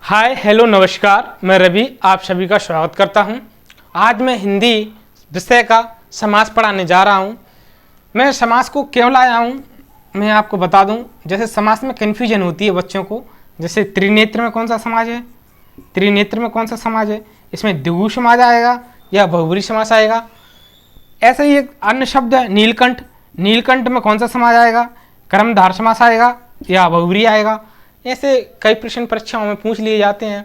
Hi hello नमस्कार, मैं रवि आप सभी का स्वागत करता हूं। आज मैं हिंदी विषय का समास पढ़ाने जा रहा हूं। मैं समास को क्यों लाया हूं मैं आपको बता दूं। जैसे समास में कन्फ्यूजन होती है बच्चों को, जैसे त्रिनेत्र में कौन सा समाज है, त्रिनेत्र में कौन सा समाज है, इसमें द्विगु समाज आएगा या बहुब्रीहि समास आएगा। ऐसे ही एक अन्य शब्द है नीलकंठ, नीलकंठ में कौन सा समाज आएगा, कर्मधार समास आएगा या बहुब्रीहि आएगा। ऐसे कई प्रश्न परीक्षाओं में पूछ लिए जाते हैं,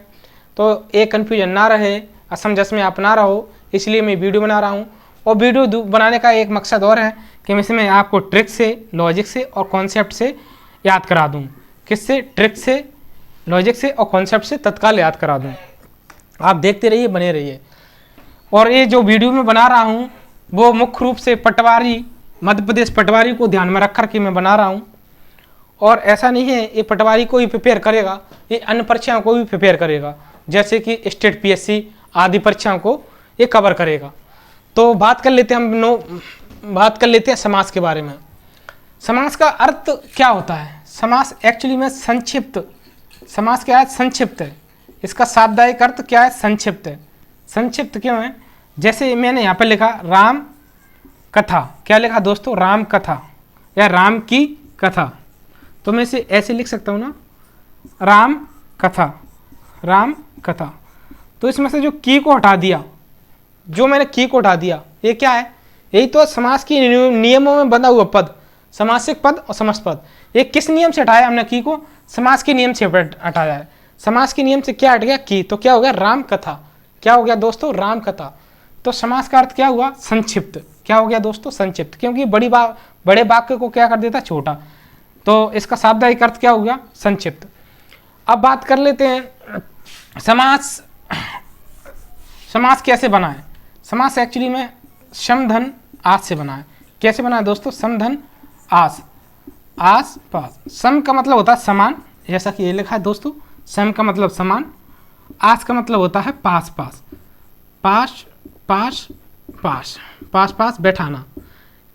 तो एक कन्फ्यूजन ना रहे, असमंजस में आप ना रहो, इसलिए मैं वीडियो बना रहा हूँ। और वीडियो बनाने का एक मकसद और है कि मैं इसमें आपको ट्रिक से, लॉजिक से और कॉन्सेप्ट से याद करा दूँ। किससे? ट्रिक से, लॉजिक से और कॉन्सेप्ट से तत्काल याद करा दूँ। आप देखते रहिए, बने रहिए। और ये जो वीडियो में बना रहा हूँ वो मुख्य रूप से पटवारी, मध्य प्रदेश पटवारी को ध्यान में रख कर के मैं बना रहा हूँ। और ऐसा नहीं है ये पटवारी को ही प्रिपेयर करेगा, ये अन्य परीक्षाओं को भी प्रिपेयर करेगा, जैसे कि स्टेट पीएससी आदि परीक्षाओं को ये कवर करेगा। तो बात कर लेते हैं समास के बारे में। समास का अर्थ क्या होता है? समास एक्चुअली में संक्षिप्त, समास क्या है? संक्षिप्त है। इसका शाब्दिक अर्थ क्या है? संक्षिप्त है। संक्षिप्त क्यों है? जैसे मैंने यहाँ पर लिखा राम कथा, क्या लिखा दोस्तों? राम कथा या राम की कथा। तो मैं इसे ऐसे लिख सकता हूँ ना, राम कथा, राम कथा। तो इसमें से जो की को हटा दिया, जो मैंने की को हटा दिया, ये क्या है? यही तो समास की नियमों में बंधा हुआ पद, समासिक पद और समस्त पद। ये किस नियम से हटाया हमने की को? समास के नियम से हटाया है। समास के नियम से क्या हट गया? की। तो क्या हो गया? राम कथा। क्या हो गया दोस्तों? राम कथा। तो समास का अर्थ क्या हुआ? संक्षिप्त। क्या हो गया दोस्तों? संक्षिप्त। क्योंकि बड़े वाक्य को क्या कर देता? छोटा। तो इसका शाब्दिक अर्थ क्या हो गया? संक्षिप्त। अब बात कर लेते हैं समास। समास कैसे बना है? समास एक्चुअली में सम धन आस से बना है। कैसे बना है दोस्तों? सम धन आस, आस पास। सम का मतलब होता है समान, जैसा कि ये लिखा है दोस्तों। सम का मतलब समान, आस का मतलब होता है पास पास, पास पास पास, पास पास बैठाना।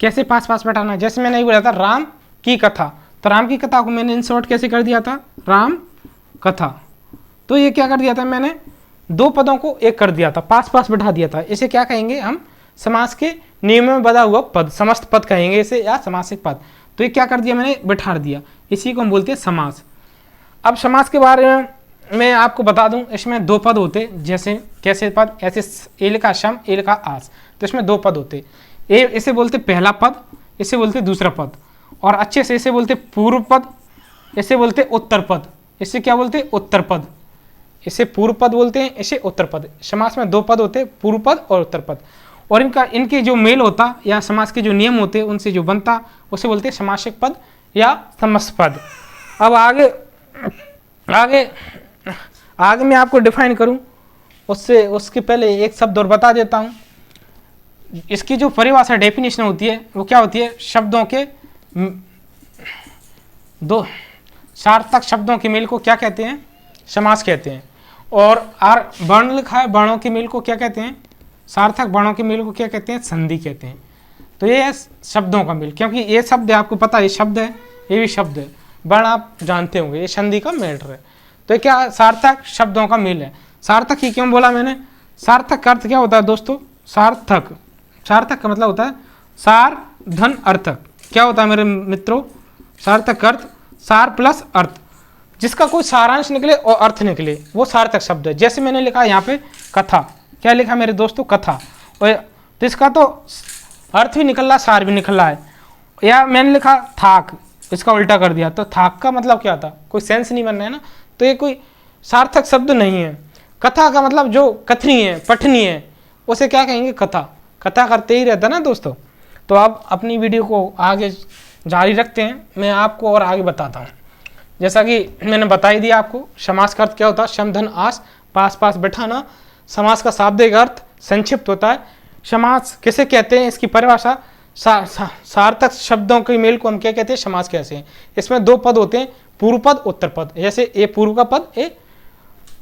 कैसे पास पास बैठाना? जैसे मैंने ये बोला था राम की कथा, तो राम की कथा को मैंने इन शॉर्ट कैसे कर दिया था? राम कथा। तो ये क्या कर दिया था मैंने? दो पदों को एक कर दिया था, पास पास बैठा दिया था। इसे क्या कहेंगे हम? समास के नियम में बधा हुआ पद, समस्त पद कहेंगे इसे, या समासिक पद। तो ये क्या कर दिया मैंने? बैठा दिया। इसी को हम बोलते हैं समास। अब समास के बारे में मैं आपको बता दूं, इसमें दो पद होते, जैसे कैसे पद? ऐसे ए लिखा सम, ए लिखा आस। तो इसमें दो पद होते, इसे बोलते पहला पद, इसे बोलते दूसरा पद। और अच्छे से इसे बोलते पूर्व पद, इसे बोलते उत्तर पद। इसे क्या बोलते? उत्तर पद। इसे पूर्व पद बोलते हैं, इसे उत्तर पद। समास में दो पद होते हैं, पूर्व पद और उत्तर पद। और इनके जो मेल होता या समास के जो नियम होते हैं उनसे जो बनता, उसे बोलते हैं समासिक पद या समस्त पद। अब आगे मैं आपको डिफाइन करूं, उसके पहले एक शब्द और बता देता हूं। इसकी जो परिभाषा, डेफिनेशन होती है, वो क्या होती है? शब्दों के दो सार्थक शब्दों के मेल को क्या कहते हैं? समास कहते हैं। और वर्ण लिखा है, वर्णों के मेल को क्या कहते हैं? सार्थक वर्णों के मेल को क्या कहते हैं? संधि कहते हैं। तो ये है शब्दों का मेल, क्योंकि ये शब्द है, आपको पता है ये शब्द है, ये भी शब्द है, वर्ण आप जानते होंगे, ये संधि का मैटर है। तो ये क्या? सार्थक शब्दों का मेल है। सार्थक ही क्यों बोला मैंने? सार्थक का अर्थ क्या होता है दोस्तों? सार्थक, सार्थक का मतलब होता है सार धन अर्थक। क्या होता है मेरे मित्रों? सार्थक अर्थ सार प्लस अर्थ, जिसका कोई सारांश निकले और अर्थ निकले, वो सार्थक शब्द है। जैसे मैंने लिखा यहाँ पे कथा, क्या लिखा मेरे दोस्तों? कथा। और तो इसका तो अर्थ भी निकल रहा, सार भी निकल रहा है। या मैंने लिखा थाक, इसका उल्टा कर दिया, तो थाक का मतलब क्या था? कोई सेंस नहीं बन रहा है ना, तो ये कोई सार्थक शब्द नहीं है। कथा का मतलब जो कथनी है, पठनी है, उसे क्या कहेंगे? कथा। कथा करते ही रहता ना दोस्तों। तो आप अपनी वीडियो को आगे जारी रखते हैं, मैं आपको और आगे बताता हूँ। जैसा कि मैंने बता ही दिया आपको, समास का अर्थ क्या होता है? सम धन आस, पास पास बैठाना। समास का शाब्दिक अर्थ संक्षिप्त होता है। समास किसे कहते हैं? इसकी परिभाषा, सार्थक शब्दों के मेल को हम क्या कहते हैं? समास कैसे हैं? इसमें दो पद होते हैं, पूर्व पद, उत्तर पद। जैसे ए पूर्व का पद, ए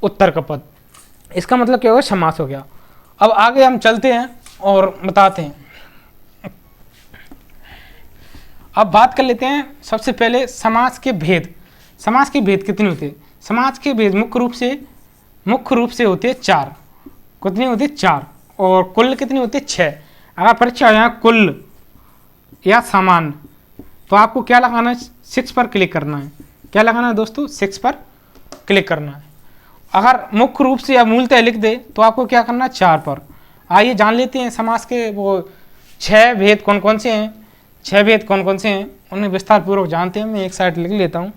उत्तर का पद। इसका मतलब क्या होगा? समास हो गया। अब आगे हम चलते हैं और बताते हैं। अब बात कर लेते हैं सबसे पहले समास के भेद। समास के भेद कितने होते हैं? समास के भेद मुख्य रूप से मुख्य रूप से होती है 4। कितनी होती है 4, और कुल कितनी होती है 6। अगर परीक्षा हो यहाँ कुल या सामान्य, तो आपको क्या लगाना है, 6 पर क्लिक करना है। क्या लगाना है दोस्तों, 6 पर क्लिक करना है। अगर मुख्य रूप से या मूलतः लिख दे तो आपको क्या करना है, 4 पर। आइए जान लेते हैं समास के वो 6 भेद कौन कौन से हैं। 6 भेद कौन कौन से हैं उन्हें विस्तार पूर्वक जानते हैं। मैं एक साइड लिख लेता हूँ।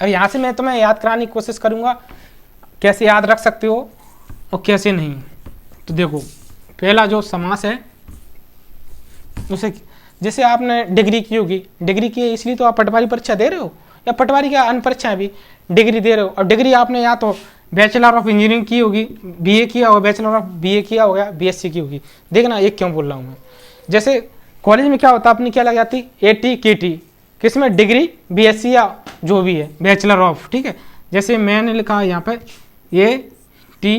अब यहाँ से मैं तुम्हें याद कराने की कोशिश करूँगा, कैसे याद रख सकते हो और कैसे नहीं। तो देखो, पहला जो समास है उसे, जैसे आपने डिग्री की होगी, डिग्री की है इसलिए तो आप पटवारी परीक्षा दे रहे हो, या पटवारी क्या अन्य परीक्षाएं भी डिग्री दे रहे हो। और डिग्री आपने या तो बैचलर ऑफ इंजीनियरिंग की होगी, बीए किया होगा, बैचलर ऑफ बीए किया होगा, बीएससी की होगी। देखना ये क्यों बोल रहा हूँ मैं। जैसे कॉलेज में क्या होता है, अपनी क्या लग जाती, एटी केटी, किसमें, डिग्री, बीएससी या जो भी है, बैचलर ऑफ, ठीक है। जैसे मैंने लिखा है यहाँ पे ए टी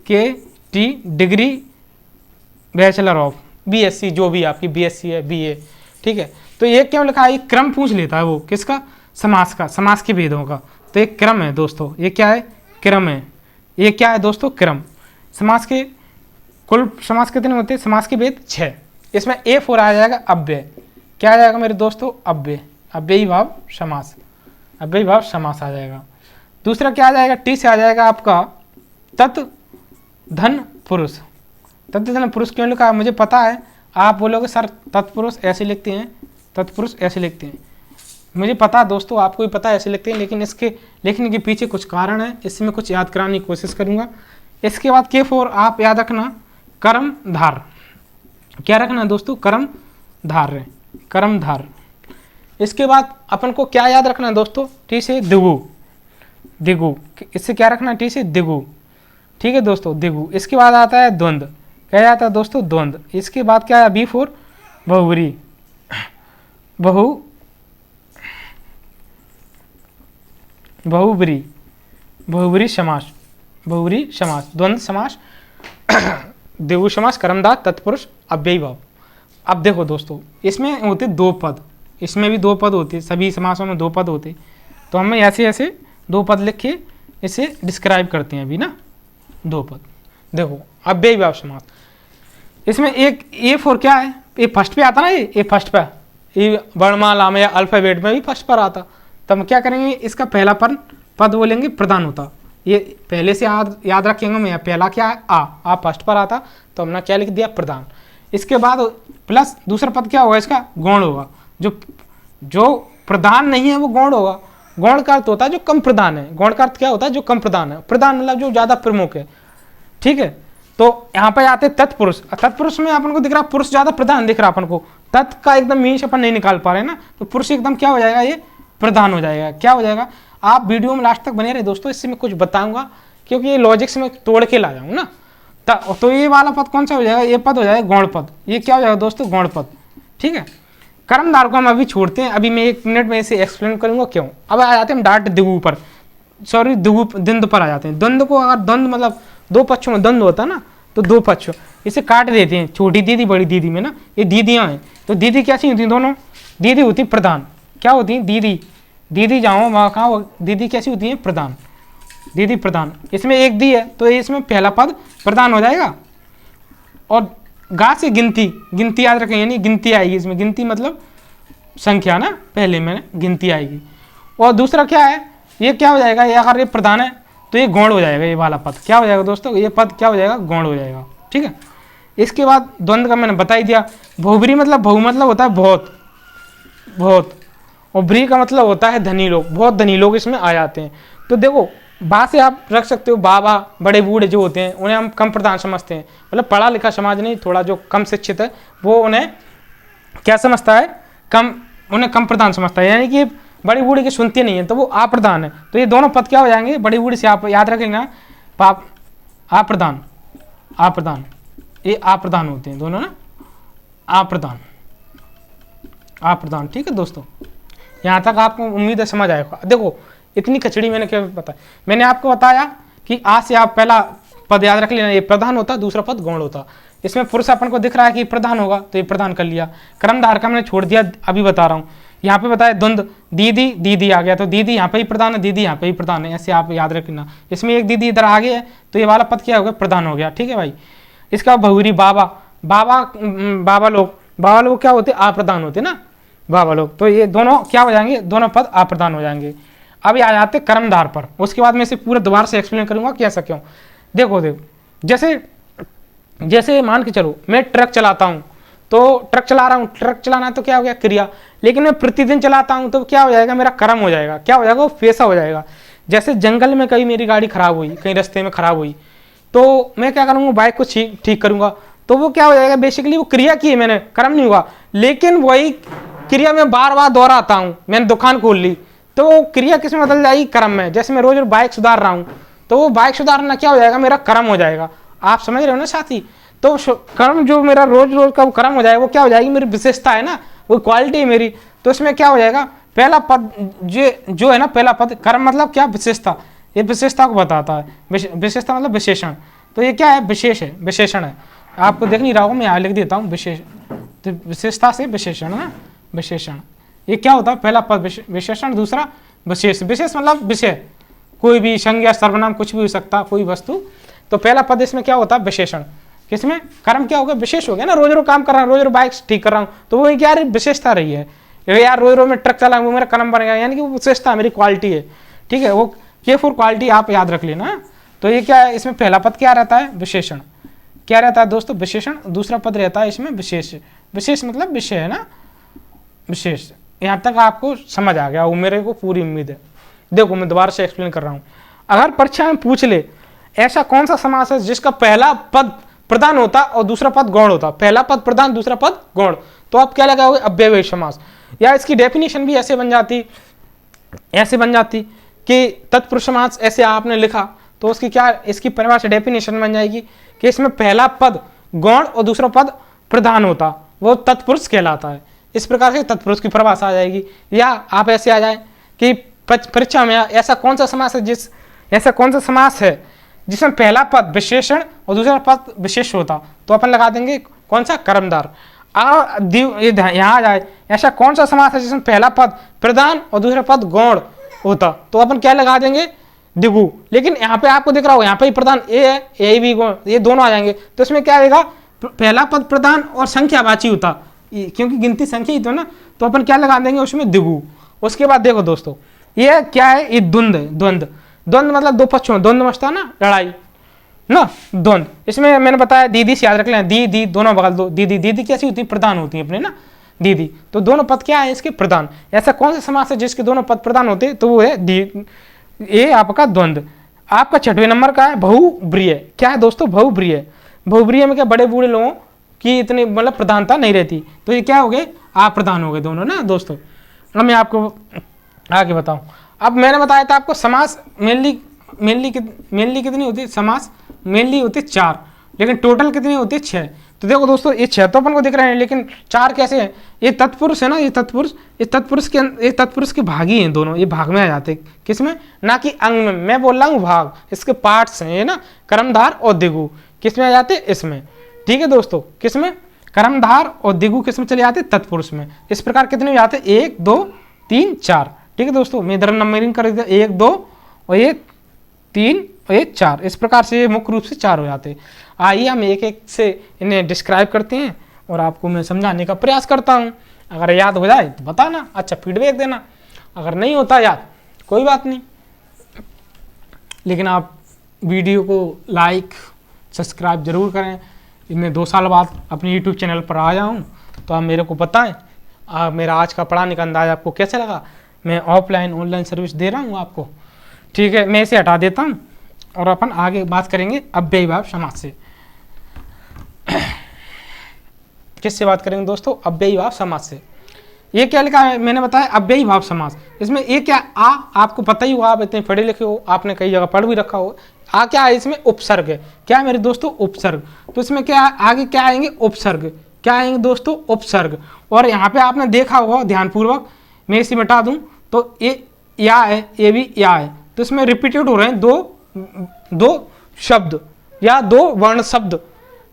के T degree bachelor of BSc, जो भी आपकी बीएससी है, बीए, ठीक है। तो ये क्यों लिखा है, ये क्रम पूछ लेता है वो, किसका, समास का, समास के भेदों का। तो एक क्रम है दोस्तों, ये क्या है, क्रम है। ये क्या है दोस्तों, क्रम। समास के कुल समास कितने होते हैं, समास के भेद 6। इसमें A4 आ जाएगा अव्यय। क्या आ जाएगा मेरे दोस्तों, अव्यय, अव्ययी भाव समास, अव्ययी भाव समास आ जाएगा। दूसरा क्या आ जाएगा, टी से आ जाएगा आपका तत् धन पुरुष। तत्धन पुरुष क्यों लिखा है मुझे पता है, आप बोलोगे सर तत्पुरुष ऐसे लिखते हैं, तत्पुरुष ऐसे लिखते हैं। मुझे पता है दोस्तों, आपको भी पता है ऐसे लिखते हैं, लेकिन इसके लिखने के पीछे कुछ कारण है, इसमें कुछ याद कराने की कोशिश करूंगा। इसके बाद K4 आप याद रखना, कर्मधार। क्या रखना है दोस्तों, कर्मधार, कर्मधार। इसके बाद अपन को क्या याद रखना है दोस्तों, टी से दिगु, दिगु, इससे क्या रखना है, टी से दिगु, ठीक है दोस्तों, दिगु। इसके बाद आता है द्वंद्व। क्या जाता है दोस्तों, द्वंद्व। इसके बाद क्या है, B4 बहुब्री, बहुब्री, बहुब्री समास, बहुब्री समास, द्वंद्व समास, द्विगु समास, कर्मधार, तत्पुरुष, अव्ययी भाव। अब देखो दोस्तों, इसमें होते 2 पद, इसमें भी 2 पद होते, सभी समासों में 2 पद होते। तो हमें ऐसे ऐसे 2 पद लिख के इसे डिस्क्राइब करते हैं अभी ना, 2 पद। देखो अव्ययी भाव समास, इसमें एक A4 क्या है, ये फर्स्ट पे आता ना, ये फर्स्ट पे, ये वर्णमाला में या अल्फाबेट में भी फर्स्ट पर आता। तब हम क्या करेंगे, इसका पहला पद बोलेंगे प्रधान होता। ये पहले से याद रखेंगे मैं, पहला क्या है, आ फर्स्ट पर आता, तो हमने क्या लिख दिया, प्रधान। इसके बाद प्लस दूसरा पद क्या होगा, इसका गौण होगा। जो प्रधान नहीं है वो गौण होगा। गौण का अर्थ होता है जो कम प्रधान है, गौण का अर्थ क्या होता है, जो कम प्रधान है। प्रधान मतलब जो ज्यादा प्रमुख है, ठीक है। तो यहाँ पे आते तत्पुरुष। तत्पुरुष में अपन को दिख रहा पुरुष ज्यादा प्रधान दिख रहा अपन को, तत् का एकदम मीन्स अपन नहीं निकाल पा रहे ना, तो पुरुष एकदम क्या हो जाएगा, ये प्रधान हो जाएगा। क्या हो जाएगा, आप वीडियो में लास्ट तक बने रहे दोस्तों, इससे मैं कुछ बताऊंगा, क्योंकि ये लॉजिक्स में तोड़ के ला जाऊँ ना। तो ये वाला पद कौन सा हो जाएगा, ये पद हो जाएगा गौण पद। ये क्या हो जाएगा दोस्तों, गौण पद, ठीक है। कर्मधार को हम अभी छोड़ते हैं, अभी मैं 1 मिनट में इसे एक्सप्लेन करूंगा क्यों। अब आ जाते हैं हम डायरेक्ट दिगु पर, सॉरी दिगु द्वंद्व पर आ जाते हैं। द्वंद्व को अगर द्वंद्व मतलब 2 पक्षों में द्वंद्व होता है ना, तो 2 पक्ष इसे काट देते हैं, छोटी दीदी बड़ी दीदी में ना, ये दीदियाँ हैं। तो दीदी कैसी होती हैं दोनों, दीदी होती प्रधान। क्या होती है, दीदी, दीदी जाओ वहाँ कहाँ, दीदी कैसी होती है, प्रधान, दीदी प्रधान। इसमें एक दी है तो इसमें पहला पद प्रधान हो जाएगा। और गा से गिनती, गिनती याद रखें, यानी गिनती आएगी इसमें, गिनती मतलब संख्या ना, पहले में गिनती आएगी। और दूसरा क्या है, ये क्या हो जाएगा, ये अगर ये प्रधान है तो ये गौण हो जाएगा, ये वाला पद क्या हो जाएगा दोस्तों, ये पद क्या हो जाएगा, गौण हो जाएगा, ठीक है। इसके बाद द्वंद्व का मैंने बता ही दिया। बहुब्री मतलब, बहु मतलब होता है बहुत, बहुत, और ब्री का मतलब होता है धनी लोग, बहुत धनी लोग इसमें आ जाते हैं। तो देखो बा से आप रख सकते हो, बाबा, बड़े बूढ़े जो होते हैं उन्हें हम कम प्रधान समझते हैं, मतलब पढ़ा लिखा समाज नहीं, थोड़ा जो कम शिक्षित है वो उन्हें क्या समझता है, कम, उन्हें कम प्रधान समझता है, यानी कि बड़ी बूढ़ी की सुनती नहीं है तो वो अप्रधान है। तो ये दोनों पद क्या हो जाएंगे, बड़ी बूढ़ी से आप याद रखेंगे ना, पाप अप्रधान, अप्रधान, ये अप्रधान होते हैं दोनों ना, अप्रधान, अप्रधान, ठीक है दोस्तों। यहाँ तक आपको उम्मीद है समझ आएगा। देखो इतनी खचड़ी मैंने क्या बताया, मैंने आपको बताया कि आ से आप पहला पद याद रख लेना, ये प्रधान होता, दूसरा पद गौण होता। इसमें पुरुष अपन को दिख रहा है कि प्रधान होगा तो ये प्रधान कर लिया। कर्मधार का मैंने छोड़ दिया, अभी बता रहा हूँ। यहाँ पे बताया द्वंद, दीदी दीदी आ गया तो दीदी यहाँ पे ही प्रधान है, दीदी यहाँ पे ही प्रधान है, ऐसे आप याद रखना। इसमें एक दीदी इधर आ गई है तो ये वाला पद क्या हो गया, प्रधान हो गया। ठीक है भाई। इसका बहुरी बाबा, बाबा लोग क्या होते, अप्रधान होते ना बाबा लोग, तो ये दोनों क्या हो जाएंगे, दोनों पद अप्रधान हो जाएंगे। अभी आ जाते कर्मधार पर, उसके बाद मैं इसे पूरा दोबारा से एक्सप्लेन करूंगा कि ऐसा क्यों। देखो जैसे मान के चलो मैं ट्रक चलाता हूँ, तो ट्रक चला रहा हूँ, ट्रक चलाना तो क्या हो गया, क्रिया। लेकिन मैं प्रतिदिन चलाता हूँ तो क्या हो जाएगा, मेरा कर्म हो जाएगा। क्या हो जाएगा, वो पेशा हो जाएगा। जैसे जंगल में कहीं मेरी गाड़ी खराब हुई, कहीं रास्ते में खराब हुई, तो मैं क्या करूँगा, बाइक को ठीक करूँगा, तो वो क्या हो जाएगा, बेसिकली वो क्रिया की है मैंने, कर्म नहीं हुआ। लेकिन वही क्रिया में बार बार दोहराता हूँ, मैंने दुकान खोल ली, तो वो क्रिया किस में बदल जाएगी, कर्म में। जैसे मैं रोज रोज बाइक सुधार रहा हूँ, तो वो बाइक सुधारना क्या हो जाएगा, मेरा कर्म हो जाएगा। आप समझ रहे हो ना साथी। तो कर्म जो मेरा रोज रोज का कर्म हो जाएगा, वो क्या हो जाएगी, मेरी विशेषता है ना, वो क्वालिटी है मेरी। तो इसमें क्या हो जाएगा, पहला पद जो है ना, पहला पद कर्म मतलब क्या, विशेषता। ये विशेषता को बताता है, विशेषता मतलब विशेषण। तो ये क्या है, विशेष है, विशेषण है। आपको देख नहीं रहा हूँ, मैं यहाँ लिख देता हूँ विशेष, तो विशेषता से विशेषण ना, विशेषण। ये क्या होता है, पहला पद विशेषण, दूसरा विशेष। विशेष मतलब विषय, कोई भी संज्ञा सर्वनाम कुछ भी हो सकता, कोई वस्तु। तो पहला पद इसमें क्या होता है, विशेषण। किसमें, कर्म क्या हो गया, विशेष हो गया ना, रोज रोज काम कर रहा हूँ, रोज रोज बाइक ठीक कर रहा हूँ, तो वो क्या विशेषता रही है। यार रोज रोज में ट्रक चला, वो मेरा कर्म बन गया, यानी कि वो विशेषता मेरी क्वालिटी है। ठीक है, वो के फॉर क्वालिटी आप याद रख लेना। तो ये क्या है, इसमें पहला पद क्या रहता है, विशेषण। क्या रहता है दोस्तों, विशेषण। दूसरा पद रहता है इसमें विशेष। विशेष मतलब विषय है ना, विशेष। यहाँ तक आपको समझ आ गया, वो मेरे को पूरी उम्मीद है। देखो मैं दोबारा से एक्सप्लेन कर रहा हूँ। अगर परीक्षा में पूछ ले ऐसा कौन सा समास है जिसका पहला पद प्रधान होता और दूसरा पद गौण होता, पहला पद प्रधान दूसरा पद गौण, तो आप क्या लगाओगे, अव्ययभावी समास। या इसकी डेफिनेशन भी ऐसे बन जाती कि तत्पुरुष समास। ऐसे आपने लिखा तो उसकी क्या, इसकी परिभाषा डेफिनेशन बन जाएगी कि इसमें पहला पद गौण और दूसरा पद प्रधान होता, वो तत्पुरुष कहलाता है। इस प्रकार से तत्पुरुष की परिभाषा आ जाएगी। या आप ऐसे आ जाए कि परीक्षा में ऐसा कौन सा समास है जिसमें पहला पद विशेषण और दूसरा पद विशेष होता, तो अपन लगा देंगे कौन सा, कर्मधार। यहाँ आ जाए ऐसा कौन सा समास है जिसमें पहला पद प्रधान और दूसरा पद गौण होता, तो अपन क्या लगा देंगे, दिगु। लेकिन यहाँ पे आपको दिख रहा हो, यहाँ पे ही प्रधान ए है, ए भी गौण, ये दोनों आ जाएंगे। तो इसमें क्या आएगा, पहला पद प्रधान और संख्यावाची होता, क्योंकि गिनती संख्या ही तो ना, तो अपन क्या लगा देंगे उसमें, दिगु। उसके बाद देखो दोस्तों, ये क्या है, ये द्वंद है। द्वंद मतलब दो पक्षों, द्वंद मचता ना, लड़ाई ना, द्वंद। इसमें मैंने बताया दीदी से याद रख लें, दी दोनों बगल दो, दीदी कैसी होती है, प्रधान होती है अपने ना, दीदी। तो दोनों पद क्या है इसके, प्रधान। ऐसा कौन सा समास है जिसके दोनों पद प्रधान होते हैं, तो वो है ये आपका द्वंद। आपका 6वें नंबर का है बहुब्रीय। क्या है दोस्तों, बहुब्रीय। बहुब्रीय में क्या, बड़े बूढ़े लोगों की इतनी मतलब प्रधानता नहीं रहती, तो ये क्या हो गए, आप प्रधान हो गए दोनों ना दोस्तों। अब मैं आपको आगे बताऊं। अब मैंने बताया था आपको समास मेनली कितनी होती है, समास मेनली होती है 4, लेकिन टोटल कितनी होती है 6। तो देखो दोस्तों, ये 6 तो अपन को दिख रहे हैं, लेकिन 4 कैसे हैं, ये तत्पुरुष है ना, ये तत्पुरुष के भागी हैं दोनों, ये भाग में आ जाते हैं। किसमें, ना कि अंग में, मैं बोल रहा हूँ भाग, इसके पार्ट्स हैं ये ना, कर्मधार और दिगु किसमें आ जाते हैं, इसमें। ठीक है दोस्तों, किसमें, कर्मधार और दिगु किसमें चले जाते, तत्पुरुष में। इस प्रकार कितने हो जाते, 1 2 3 4। ठीक है दोस्तों, मैं इधर नंबरिंग कर दिया, 1 2 और ये 3 और ये 4। इस प्रकार से ये मुख्य रूप से 4 हो जाते। आइए हम एक एक से इन्हें डिस्क्राइब करते हैं और आपको मैं समझाने का प्रयास करता हूँ। अगर याद हो जाए तो बताना, अच्छा फीडबैक देना। अगर नहीं होता याद, कोई बात नहीं, लेकिन आप वीडियो को लाइक सब्सक्राइब जरूर करें। मैं 2 साल बाद अपने यूट्यूब चैनल पर आया हूँ, तो आप मेरे को बताएं मेरा आज का पढ़ाने का अंदाज आपको कैसे लगा। मैं ऑफलाइन ऑनलाइन सर्विस दे रहा हूँ आपको। ठीक है, मैं इसे हटा देता हूँ और अपन आगे बात करेंगे अव्ययीभाव समास से। किससे बात करेंगे दोस्तों, अव्ययीभाव समास से। ये क्या लिखा है, मैंने बताया अव्ययीभाव समास। इसमें ये क्या, आपको पता ही होगा, आप इतने पढ़े लिखे हो, आपने कई जगह पढ़ भी रखा हो। क्या है इसमें, उपसर्ग है। क्या है मेरे दोस्तों, उपसर्ग। तो इसमें क्या आगे क्या आएंगे, उपसर्ग। क्या आएंगे दोस्तों, उपसर्ग। और यहाँ पे आपने देखा होगा ध्यानपूर्वक, मैं इसे मिटा दूं तो ये या है, ये भी या है, तो इसमें रिपीटेड हो रहे हैं दो शब्द या 2 वर्ण शब्द।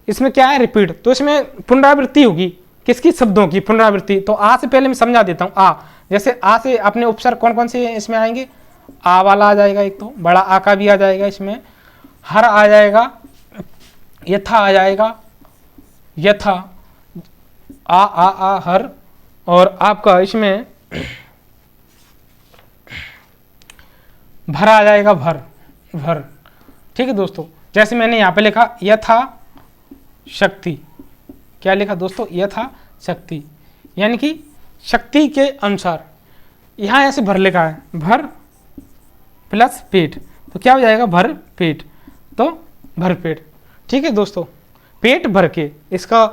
इसमें क्या है, रिपीट। तो इसमें पुनरावृत्ति होगी, किसकी, शब्दों की पुनरावृत्ति। तो आ से पहले मैं समझा देता हूँ। आ जैसे आ से अपने उपसर्ग कौन कौन से इसमें आएंगे, आ वाला आ जाएगा, एक तो बड़ा आ का भी आ जाएगा, इसमें हर आ जाएगा, यथा आ जाएगा, यथा आ हर, और आपका इसमें भर आ जाएगा, भर भर। ठीक है दोस्तों, जैसे मैंने यहाँ पे लिखा यथा शक्ति, क्या लिखा दोस्तों, यथा शक्ति, यानी कि शक्ति के अनुसार। यहाँ ऐसे भर लिखा है, भर प्लस पेट, तो क्या हो जाएगा, भर पेट, तो भर पेट। ठीक है दोस्तों, पेट भर के, इसका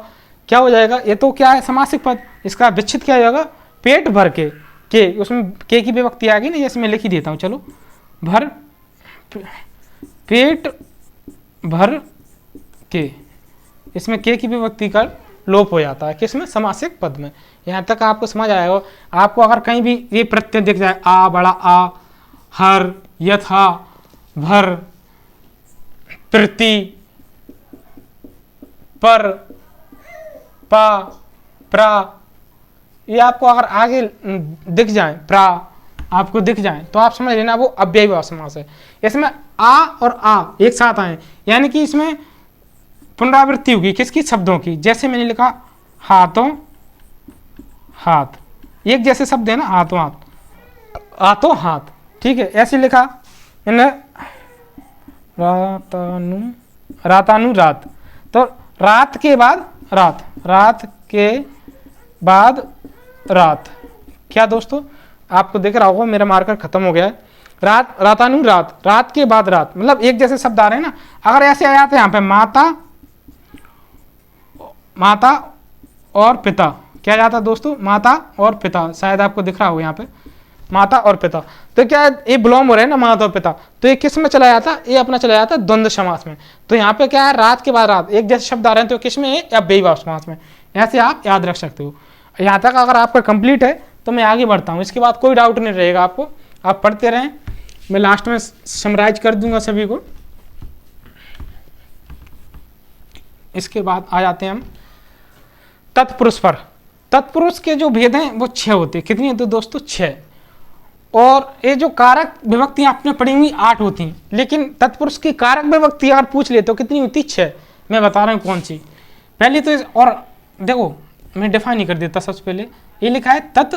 क्या हो जाएगा, ये तो क्या है, समासिक पद, इसका विच्छेद क्या हो जाएगा, पेट भर के उसमें के की विभक्ति आ गई ना, जैसे मैं लिख ही देता हूँ, चलो, भर पेट भर के, इसमें के की विभक्ति का लोप हो जाता है, किसमें, समासिक पद में। यहाँ तक आपको समझ आएगा। आपको अगर कहीं भी ये प्रत्यय दिख जाए, आ बड़ा आ, हर, यथा, भर, प्रति, पर, पा, प्रा, ये आपको अगर आगे दिख जाए, प्रा आपको दिख जाए, तो आप समझ लेना वो अव्ययीभाव समास है। इसमें आ और आ एक साथ आए, यानी कि इसमें पुनरावृत्ति होगी किसकी, शब्दों की। जैसे मैंने लिखा हाथों हाथ, एक जैसे शब्द है ना, हाथों हाथ, हाथों हाथ, ठीक है। ऐसे लिखा इन रातानु, रातानु रात, तो रात के बाद रात, रात के बाद रात, क्या दोस्तों आपको दिख रहा होगा, मेरा मार्कर खत्म हो गया है। रात, रातानु रात, रात के बाद रात, मतलब एक जैसे शब्द आ रहे हैं ना। अगर ऐसे आ जाते हैं यहाँ पे माता, माता और पिता, क्या जाता है दोस्तों, माता और पिता, शायद आपको दिख रहा हो यहाँ पे माता और पिता, तो क्या ये विलोम हो रहे हैं ना, माता और पिता, तो ये किस में चला जाता, ये अपना चला जाता द्वंद्व समास में। तो यहाँ पे क्या है, रात के बाद रात, एक जैसे शब्द आ रहे हैं, तो किस में है, अव्ययीभाव समास में। ऐसे आप याद रख सकते हो। यहाँ तक अगर आपका कंप्लीट है तो मैं आगे बढ़ता हूँ, इसके बाद कोई डाउट नहीं रहेगा आपको, आप पढ़ते रहें, मैं लास्ट में समराइज कर दूंगा सभी को। इसके बाद आ जाते हैं हम तत्पुरुष पर। तत्पुरुष के जो भेद हैं वो 6 होते हैं। कितनी होती है दोस्तों, 6। और ये जो कारक विभक्तियां आपने पढ़ी हुई 8 होती हैं, लेकिन तत्पुरुष की कारक विभक्ति अगर पूछ ले तो कितनी होती, 6। मैं बता रहा हूँ कौन सी। पहले तो और देखो मैं डिफाइन नहीं कर देता, सबसे पहले ये लिखा है तत्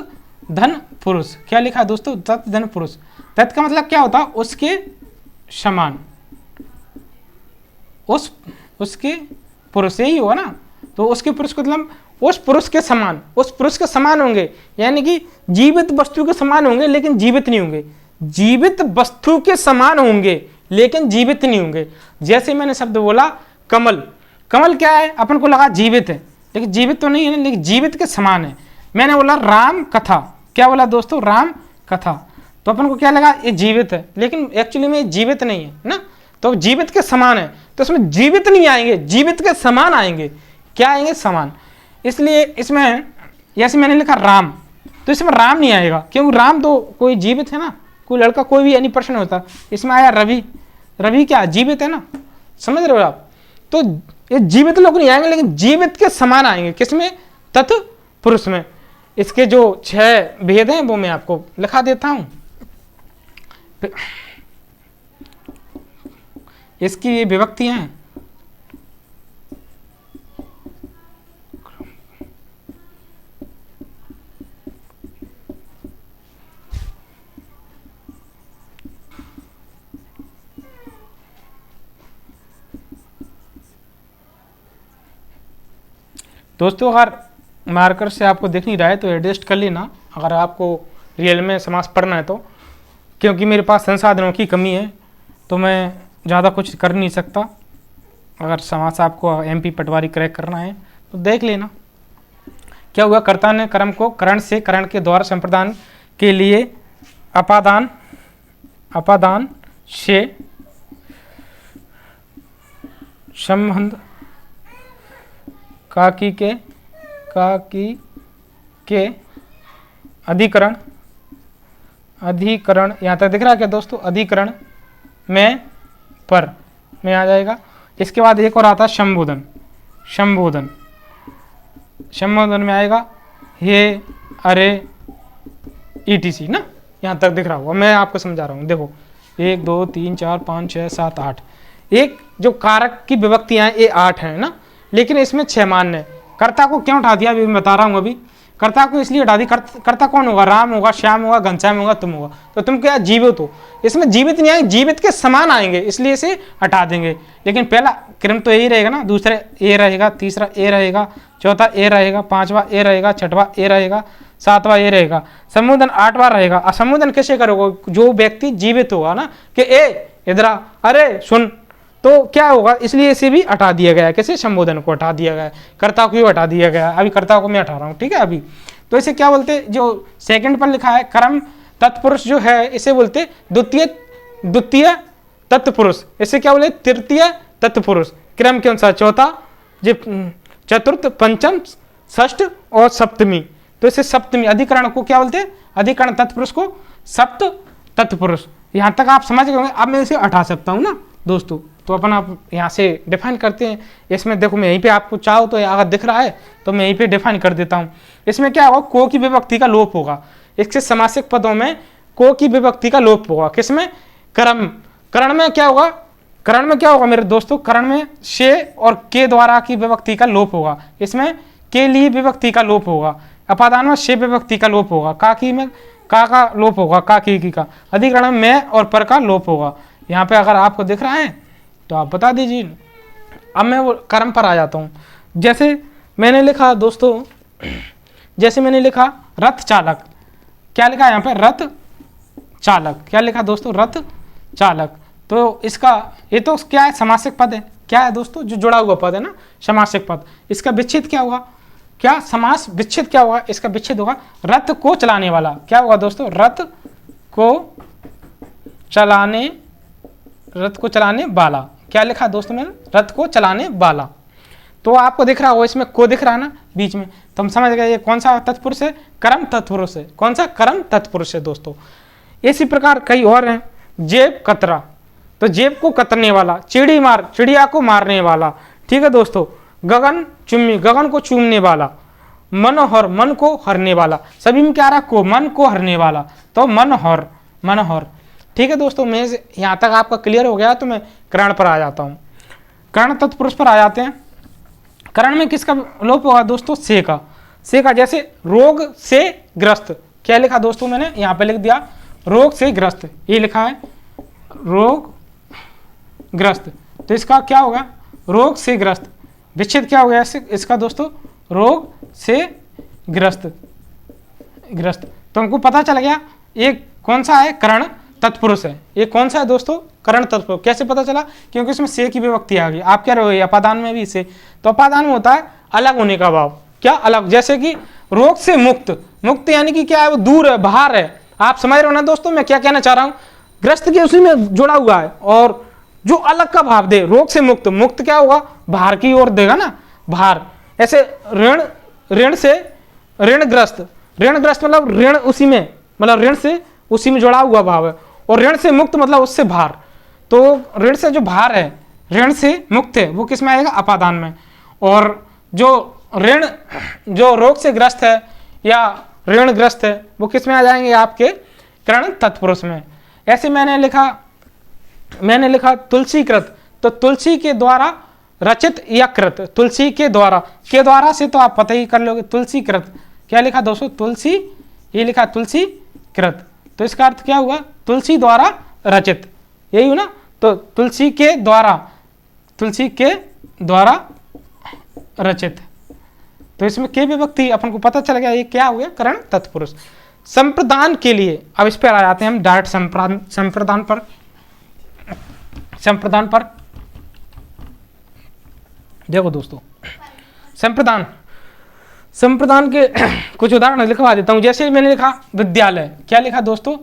धन पुरुष, क्या लिखा है दोस्तों, तत् धन पुरुष। तत् का मतलब क्या होता है, उसके समान, उसके पुरुष, यही होगा ना। तो उसके पुरुष का मतलब उस पुरुष के समान, उस पुरुष के समान होंगे, यानी कि जीवित वस्तु के समान होंगे लेकिन जीवित नहीं होंगे, जीवित वस्तु के समान होंगे लेकिन जीवित नहीं होंगे। जैसे मैंने शब्द बोला कमल, कमल क्या है, अपन को लगा जीवित है, लेकिन जीवित तो नहीं है, लेकिन जीवित के समान है। मैंने बोला राम कथा, क्या बोला दोस्तों, राम कथा, तो अपन को क्या लगा, ये जीवित है, लेकिन एक्चुअली में जीवित नहीं है ना, तो जीवित के समान है, तो इसमें जीवित नहीं आएंगे, जीवित के समान आएंगे, क्या आएंगे, समान। इसलिए इसमें जैसे मैंने लिखा राम, तो इसमें राम नहीं आएगा, क्योंकि राम तो कोई जीवित है ना, कोई लड़का कोई भी एनी पर्सन होता। इसमें आया रवि, रवि क्या जीवित है ना, समझ रहे हो आप। तो ये जीवित लोग नहीं आएंगे, लेकिन जीवित के समान आएंगे, किसमें, तत्पुरुष में। इसके जो 6 भेद हैं वो मैं आपको लिखा देता हूं। इसकी ये विभक्तियां हैं, दोस्तों। अगर मार्कर से आपको दिख नहीं रहा है तो एडजस्ट कर लेना, अगर आपको रियल में समास पढ़ना है तो, क्योंकि मेरे पास संसाधनों की कमी है तो मैं ज़्यादा कुछ कर नहीं सकता। अगर समास आपको MP पटवारी क्रैक करना है तो देख लेना। क्या हुआ, कर्ता ने कर्म को करण से, करण के द्वारा संप्रदान के लिए अपादान, अपादान से संबंध, काकी के अधिकरण, अधिकरण यहाँ तक दिख रहा है क्या दोस्तों, अधिकरण में पर में आ जाएगा। इसके बाद एक और आता है संबोधन, संबोधन, संबोधन में आएगा हे, अरे, ETC ना, यहाँ तक दिख रहा होगा, मैं आपको समझा रहा हूँ। देखो 1 2 3 4 5 6 7 8, एक जो कारक की विभक्तियाँ हैं ये 8 हैं ना, लेकिन इसमें 6 मान्य है। कर्ता को क्यों उठा दिया अभी मैं बता रहा हूँ। अभी कर्ता को इसलिए हटा दी, कर्ता कौन होगा, राम होगा, श्याम होगा, घनश्याम होगा, तुम होगा, तो तुम क्या जीवित हो, इसमें जीवित नहीं आएंगे, जीवित के समान आएंगे, इसलिए इसे हटा देंगे। लेकिन पहला क्रम तो यही रहेगा ना, दूसरा ए रहेगा, तीसरा ए रहेगा, चौथा ए रहेगा, पांचवा ए रहेगा, छठवा ए रहेगा, सातवां ए रहेगा, संबोधन 8वां रहेगा। असंबोधन कैसे करोगे, जो व्यक्ति जीवित होगा ना कि ए इधर आ, अरे सुन, तो क्या होगा, इसलिए इसे भी हटा दिया गया है। कैसे, संबोधन को हटा दिया गया है, कर्ता को भी हटा दिया गया है। अभी कर्ता को मैं हटा रहा हूँ, ठीक है। अभी तो इसे क्या बोलते हैं, जो सेकंड पर लिखा है कर्म तत्पुरुष जो है, इसे बोलते द्वितीय तत्पुरुष, इसे क्या बोले, तृतीय तत्पुरुष, क्रम के अनुसार चौथा, चतुर्थ, पंचम, षष्ठ और सप्तमी। तो इसे सप्तमी, अधिकरण को क्या बोलते हैं, अधिकरण तत्पुरुष को सप्त तत्पुरुष। यहाँ तक आप समझ गए। अब मैं इसे हटा सकता हूँ ना दोस्तों, तो अपन आप यहाँ से डिफाइन करते हैं। इसमें देखो मैं यहीं पे आपको चाहो तो अगर दिख रहा है तो मैं यहीं पे डिफाइन कर देता हूँ। इसमें क्या होगा, को की विभक्ति का लोप होगा। इसके समासिक पदों में को की विभक्ति का लोप होगा। किसमें, कर्म, करण में क्या होगा, करण में क्या होगा मेरे दोस्तों, करण में से और के द्वारा की विभक्ति का लोप होगा। इसमें के लिए विभक्ति का लोप होगा। अपादान में से विभक्ति का लोप होगा। काकी में का लोप होगा, का की का। अधिकरण में और पर का लोप होगा। यहाँ पे अगर आपको दिख रहा है तो आप बता दीजिए। अब मैं वो कर्म पर आ जाता हूँ। जैसे मैंने लिखा दोस्तों, जैसे मैंने लिखा रथ चालक, क्या लिखा यहाँ पे, रथ चालक, क्या लिखा दोस्तों, रथ चालक। तो इसका ये तो क्या है, समासिक पद है। क्या है दोस्तों, जो जुड़ा हुआ पद है ना, समासिक पद। इसका विच्छेद क्या होगा, क्या समास विच्छेद क्या होगा, इसका विच्छेद होगा रथ को चलाने वाला। क्या होगा दोस्तों, रथ को चलाने वाला। क्या लिखा दोस्तों मैंने, रथ को चलाने वाला। तो आपको दिख रहा हो, इसमें को दिख रहा है ना बीच में, तो हम समझ गए ये कौन सा तत्पुरुष है, कर्म तत्पुरुष है। कौन सा, कर्म तत्पुरुष है दोस्तों। इसी प्रकार कई और हैं। जेब कतरा, तो जेब को कतरने वाला। चिड़ी मार, चिड़िया को मारने वाला, ठीक है दोस्तों। गगन चुम्मी, गगन को चूमने वाला। मनोहर, मन को हरने वाला। सभी में क्या रहा, को, मन को हरने वाला, तो मनोहर, मनोहर, ठीक है दोस्तों। मैं यहाँ तक आपका क्लियर हो गया तो मैं करण पर आ जाता हूँ। करण तत्पुरुष पर आ जाते हैं। करण में किसका लोप होगा दोस्तों, से का। से का, जैसे रोग से ग्रस्त, क्या लिखा दोस्तों मैंने यहाँ पे लिख दिया, रोग से ग्रस्त, ये लिखा है रोग ग्रस्त। तो इसका क्या होगा, रोग से ग्रस्त। विच्छेद क्या हो गया इसका दोस्तों, रोग से ग्रस्त, ग्रस्त। तो हमको पता चल गया ये कौन सा है, करण तत्पुरुष है। ये कौन सा है दोस्तों, करण तत्पुरुष। कैसे पता चला, क्योंकि इसमें से की विभक्ति आ गई। आप क्या रहोगे, अपादान में भी से, तो अपादान में होता है अलग होने का भाव। क्या अलग, जैसे कि रोग से मुक्त, मुक्त यानी कि क्या है, वो दूर है, बाहर है। आप समझ रहे हो ना दोस्तों मैं क्या कहना चाह रहा हूँ। ग्रस्त के उसी में जुड़ा हुआ है, और जो अलग का भाव दे, रोग से मुक्त, मुक्त क्या होगा, बाहर की ओर देगा ना, बाहर। ऐसे ऋण, ऋण से ऋणग्रस्त, ऋणग्रस्त मतलब ऋण उसी में, मतलब ऋण से उसी में जुड़ा हुआ भाव है। और ऋण से मुक्त मतलब उससे बाहर। तो ऋण से जो बाहर है, ऋण से मुक्त है, वो किस में आएगा, अपादान में। और जो ऋण, जो रोग से ग्रस्त है या ऋणग्रस्त है, वो किस में आ जाएंगे, आपके करण तत्पुरुष में। ऐसे मैंने लिखा तुलसीकृत, तो तुलसी के द्वारा रचित या कृत, तुलसी के द्वारा से तो आप पता ही कर लोगे, तुलसीकृत। क्या लिखा दोस्तों, तुलसी, ये लिखा तुलसी कृत। तो इसका अर्थ क्या हुआ, तुलसी द्वारा रचित, यही हो ना। तो तुलसी के द्वारा रचित, तो इसमें के विभक्ति अपन को पता चल गया, ये क्या हो गया, करण तत्पुरुष। संप्रदान के लिए, अब इस पर आ जाते हैं हम डायरेक्ट संप्रदान पर। देखो दोस्तों, संप्रदान के कुछ उदाहरण लिखवा देता हूं। जैसे मैंने लिखा विद्यालय, क्या लिखा दोस्तों,